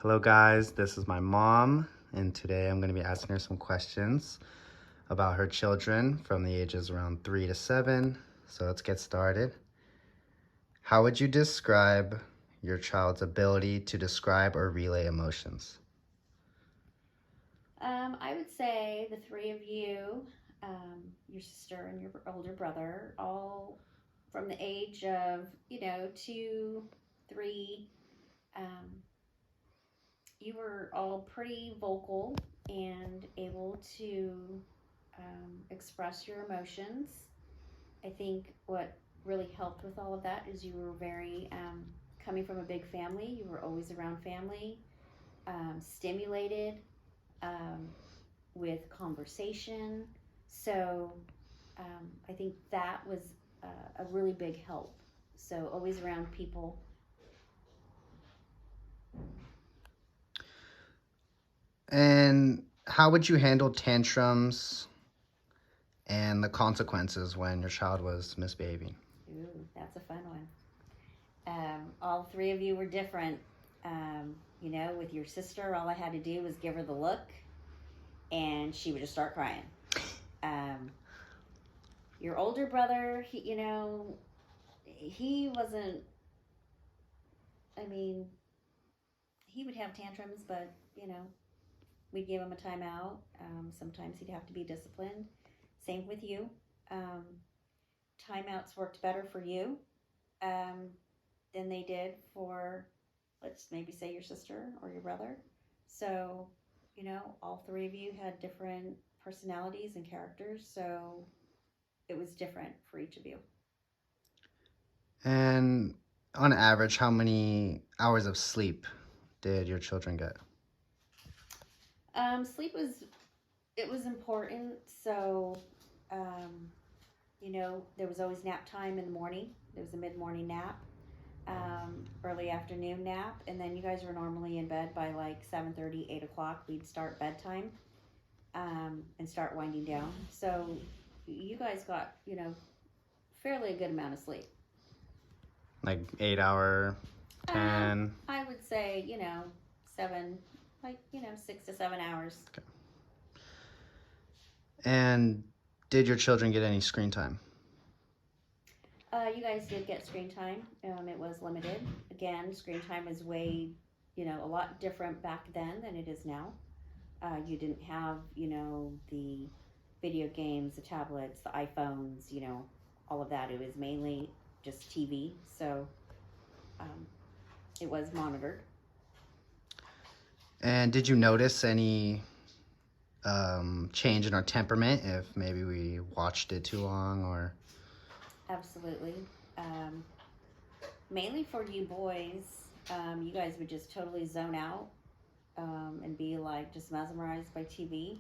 Hello guys, this is my mom, and today I'm going to be asking her some questions about her children from the ages around 3 to 7. So let's get started. How would you describe your child's ability to describe or relay emotions? I would say the three of you, your sister and your older brother, all from the age of, 2, 3, um, you were all pretty vocal and able to express your emotions. I think what really helped with all of that is you were very, coming from a big family, you were always around family, stimulated. Um, with conversation. So I think that was a really big help. So always around people. And how would you handle tantrums and the consequences when your child was misbehaving? Ooh, that's a fun one. All three of you were different. With your sister, all I had to do was give her the look, and she would just start crying. Um, your older brother, he wasn't. I mean, he would have tantrums, but we'd give him a timeout. Sometimes he'd have to be disciplined. Same with you. Um, Timeouts worked better for you um, than they did for, let's maybe say, your sister or your brother. So, all three of you had different personalities and characters. So it was different for each of you. And on average, how many hours of sleep did your children get? Sleep was it was important. So, um, there was always nap time in the morning. There was a mid morning nap, early afternoon nap, and then you guys were normally in bed by like 7:30, 8 o'clock. We'd start bedtime and start winding down. So you guys got fairly a good amount of sleep. Like 8 hour, Um, 10? I would say 7, like 6 to 7 hours. Okay. And did your children get any screen time? You guys did get screen time. It was limited. Again, screen time is way a lot different back then than it is now. You didn't have, the video games, the tablets, the iPhones, all of that. It was mainly just TV. So um, it was monitored. And did you notice any change in our temperament if maybe we watched it too long or? Absolutely. Um, Mainly for you boys, you guys would just totally zone out and be like just mesmerized by TV.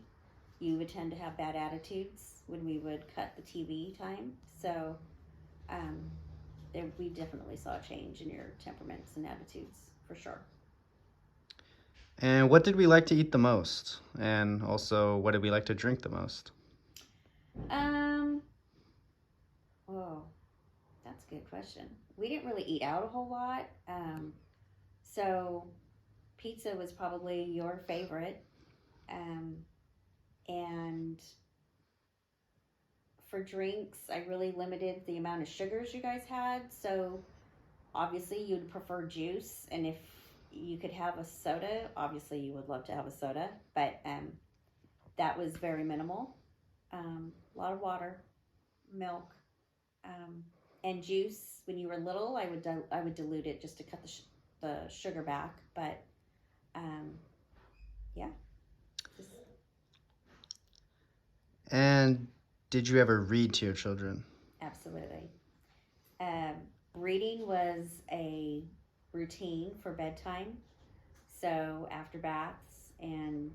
You would tend to have bad attitudes when we would cut the TV time. So um, we definitely saw a change in your temperaments and attitudes for sure. And what did we like to eat the most? And also, what did we like to drink the most? Um, oh, that's a good question. We didn't really eat out a whole lot. So pizza was probably your favorite. Um, and for drinks, I really limited the amount of sugars you guys had. So obviously, you'd prefer juice. And if you could have a soda, obviously, you would love to have a soda. But that was very minimal. A lot of water, milk, um, and juice. When you were little, I would dilute it just to cut the sugar back. But um, yeah, just And did you ever read to your children? absolutely. Um, Reading was a routine for bedtime. So after baths and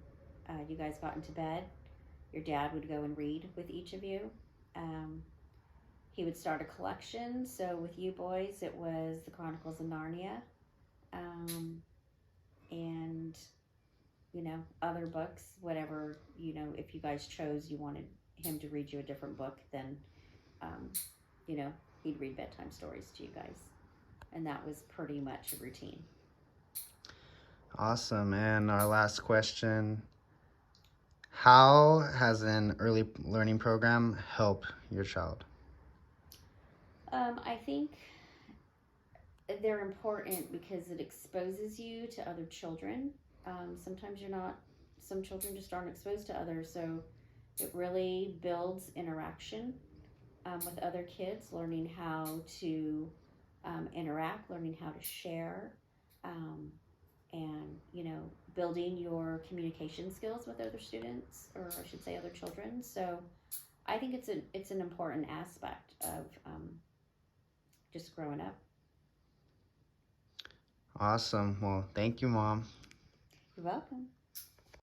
you guys got into bed, your dad would go and read with each of you. Um, he would start a collection. So with you boys, it was the Chronicles of Narnia, um, and other books, whatever, if you guys chose you wanted him to read you a different book, then um, you know he'd read bedtime stories to you guys, and that was pretty much a routine. Awesome. And our last question, how has an early learning program help your child? I think they're important because it exposes you to other children. Sometimes you're not, some children just aren't exposed to others, so it really builds interaction with other kids, learning how to interact, learning how to share, um, and building your communication skills with other students, or I should say, other children. So I think it's an important aspect of just growing up. Awesome. Well, thank you, Mom. You're welcome.